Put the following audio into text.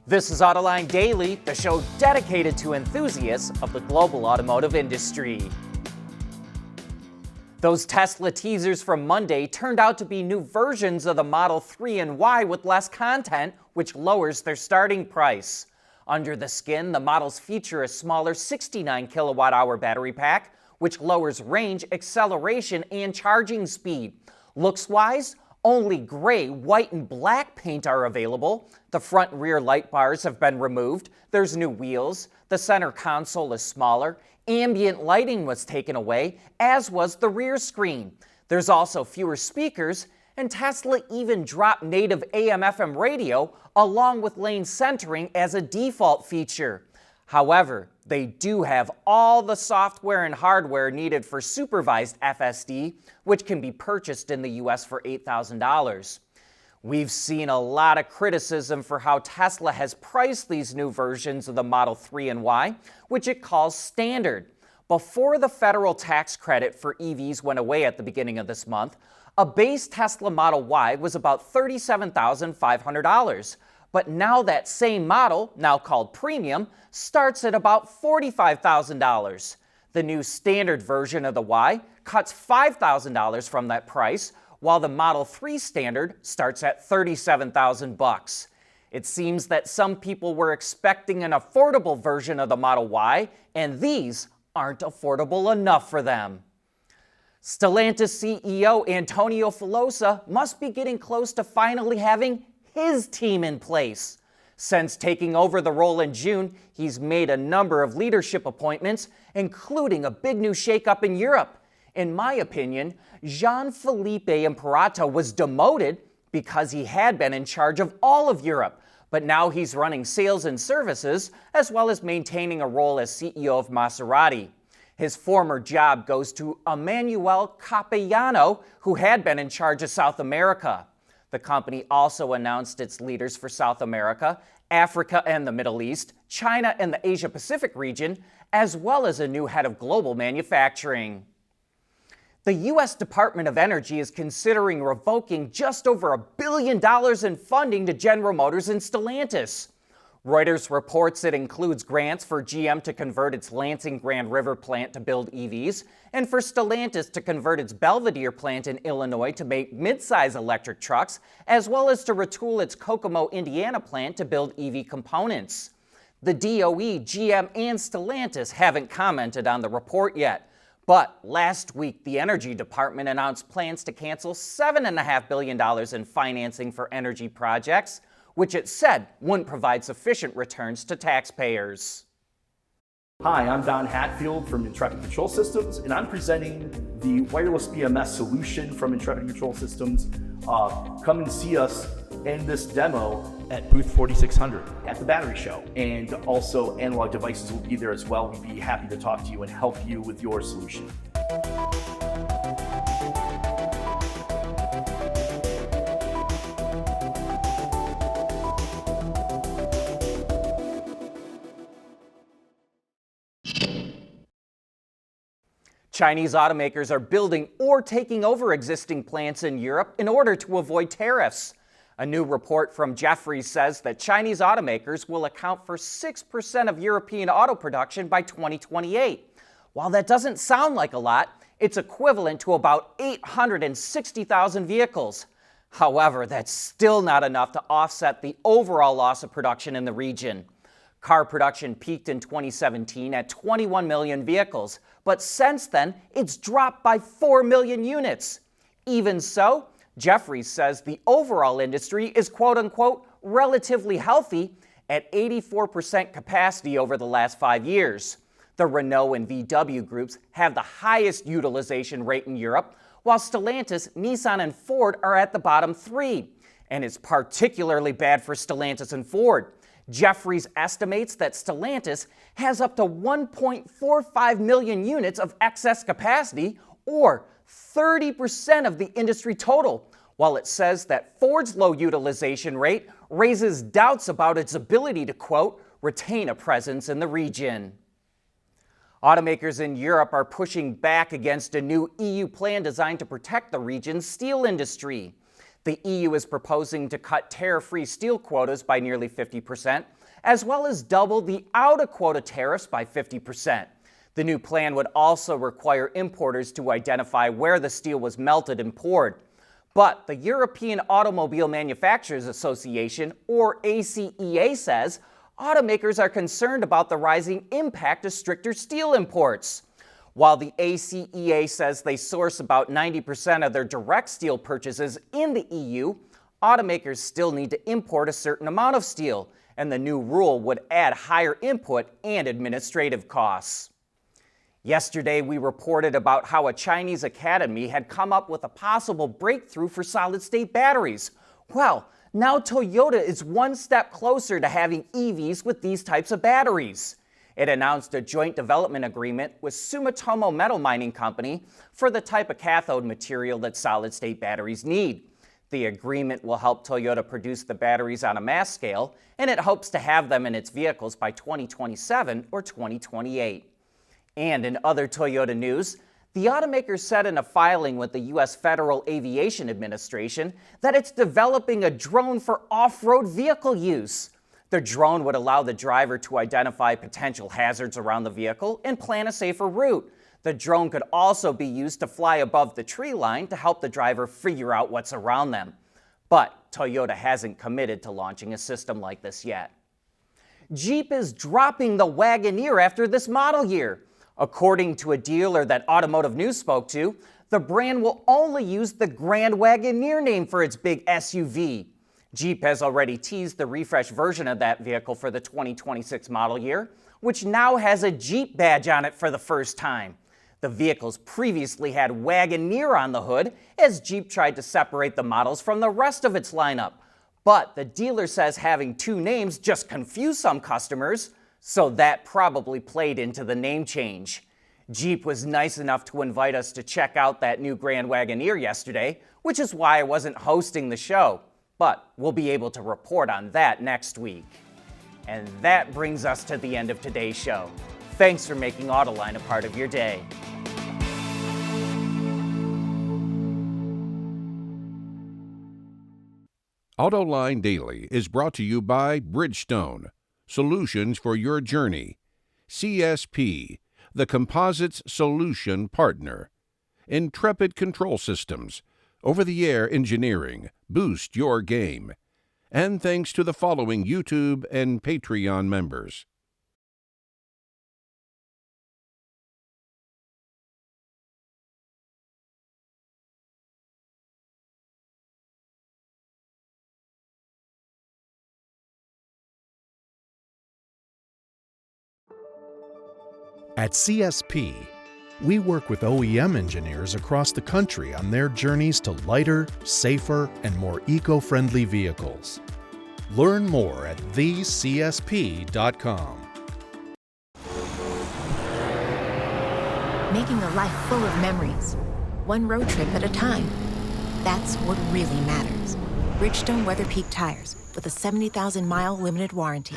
This is Autoline Daily, the show dedicated to enthusiasts of the global automotive industry. Those Tesla teasers from Monday turned out to be new versions of the Model 3 and Y with less content, which lowers their starting price. Under the skin, the models feature a smaller 69 kilowatt-hour battery pack, which lowers range, acceleration, and charging speed. Looks-wise, only gray, white, and black paint are available. The front and rear light bars have been removed. There's new wheels. The center console is smaller. Ambient lighting was taken away, as was the rear screen. There's also fewer speakers, and Tesla even dropped native AM/FM radio along with lane centering as a default feature. However, they do have all the software and hardware needed for supervised FSD, which can be purchased in the US for $8,000. We've seen a lot of criticism for how Tesla has priced these new versions of the Model 3 and Y, which it calls standard. Before the federal tax credit for EVs went away at the beginning of this month, a base Tesla Model Y was about $37,500. But now that same model, now called Premium, starts at about $45,000. The new standard version of the Y cuts $5,000 from that price, while the Model 3 Standard starts at $37,000. It seems that some people were expecting an affordable version of the Model Y, and these aren't affordable enough for them. Stellantis CEO Antonio Filosa must be getting close to finally having his team in place. Since taking over the role in June, he's made a number of leadership appointments, including a big new shakeup in Europe. In my opinion, Jean-Philippe Imperato was demoted because he had been in charge of all of Europe, but now he's running sales and services, as well as maintaining a role as CEO of Maserati. His former job goes to Emanuele Capellano, who had been in charge of South America. The company also announced its leaders for South America, Africa and the Middle East, China and the Asia-Pacific region, as well as a new head of global manufacturing. The U.S. Department of Energy is considering revoking just over $1 billion in funding to General Motors and Stellantis. Reuters reports it includes grants for GM to convert its Lansing Grand River plant to build EVs, and for Stellantis to convert its Belvidere plant in Illinois to make mid-size electric trucks, as well as to retool its Kokomo, Indiana plant to build EV components. The DOE, GM, and Stellantis haven't commented on the report yet. But last week, the Energy Department announced plans to cancel $7.5 billion in financing for energy projects, which it said wouldn't provide sufficient returns to taxpayers. Hi, I'm Don Hatfield from Intrepid Control Systems, and I'm presenting the wireless BMS solution from Intrepid Control Systems. Come and see us in this demo at booth 4600 at the battery show. And also Analog Devices will be there as well. We'd be happy to talk to you and help you with your solution. Chinese automakers are building or taking over existing plants in Europe in order to avoid tariffs. A new report from Jefferies says that Chinese automakers will account for 6% of European auto production by 2028. While that doesn't sound like a lot, it's equivalent to about 860,000 vehicles. However, that's still not enough to offset the overall loss of production in the region. Car production peaked in 2017 at 21 million vehicles, but since then, it's dropped by 4 million units. Even so, Jefferies says the overall industry is quote-unquote relatively healthy at 84% capacity over the last 5 years. The Renault and VW groups have the highest utilization rate in Europe, while Stellantis, Nissan, and Ford are at the bottom 3. And it's particularly bad for Stellantis and Ford. Jefferies estimates that Stellantis has up to 1.45 million units of excess capacity, or 30% of the industry total, while it says that Ford's low utilization rate raises doubts about its ability to, quote, retain a presence in the region. Automakers in Europe are pushing back against a new EU plan designed to protect the region's steel industry. The EU is proposing to cut tariff-free steel quotas by nearly 50%, as well as double the out-of-quota tariffs by 50%. The new plan would also require importers to identify where the steel was melted and poured. But the European Automobile Manufacturers Association, or ACEA, says automakers are concerned about the rising impact of stricter steel imports. While the ACEA says they source about 90% of their direct steel purchases in the EU, automakers still need to import a certain amount of steel, and the new rule would add higher input and administrative costs. Yesterday, we reported about how a Chinese academy had come up with a possible breakthrough for solid-state batteries. Well, now Toyota is one step closer to having EVs with these types of batteries. It announced a joint development agreement with Sumitomo Metal Mining Company for the type of cathode material that solid-state batteries need. The agreement will help Toyota produce the batteries on a mass scale, and it hopes to have them in its vehicles by 2027 or 2028. And in other Toyota news, the automaker said in a filing with the U.S. Federal Aviation Administration that it's developing a drone for off-road vehicle use. The drone would allow the driver to identify potential hazards around the vehicle and plan a safer route. The drone could also be used to fly above the tree line to help the driver figure out what's around them. But Toyota hasn't committed to launching a system like this yet. Jeep is dropping the Wagoneer after this model year. According to a dealer that Automotive News spoke to, the brand will only use the Grand Wagoneer name for its big SUV. Jeep has already teased the refreshed version of that vehicle for the 2026 model year, which now has a Jeep badge on it for the first time. The vehicles previously had Wagoneer on the hood, as Jeep tried to separate the models from the rest of its lineup. But the dealer says having two names just confused some customers, so that probably played into the name change. Jeep was nice enough to invite us to check out that new Grand Wagoneer yesterday, which is why I wasn't hosting the show. But we'll be able to report on that next week. And that brings us to the end of today's show. Thanks for making Autoline a part of your day. Autoline Daily is brought to you by Bridgestone, solutions for your journey. CSP, the composites solution partner. Intrepid Control Systems, over-the-air engineering, boost your game. And thanks to the following YouTube and Patreon members. At CSP, we work with OEM engineers across the country on their journeys to lighter, safer, and more eco-friendly vehicles. Learn more at thecsp.com. Making a life full of memories, one road trip at a time. That's what really matters. Bridgestone Weather Peak tires with a 70,000-mile limited warranty.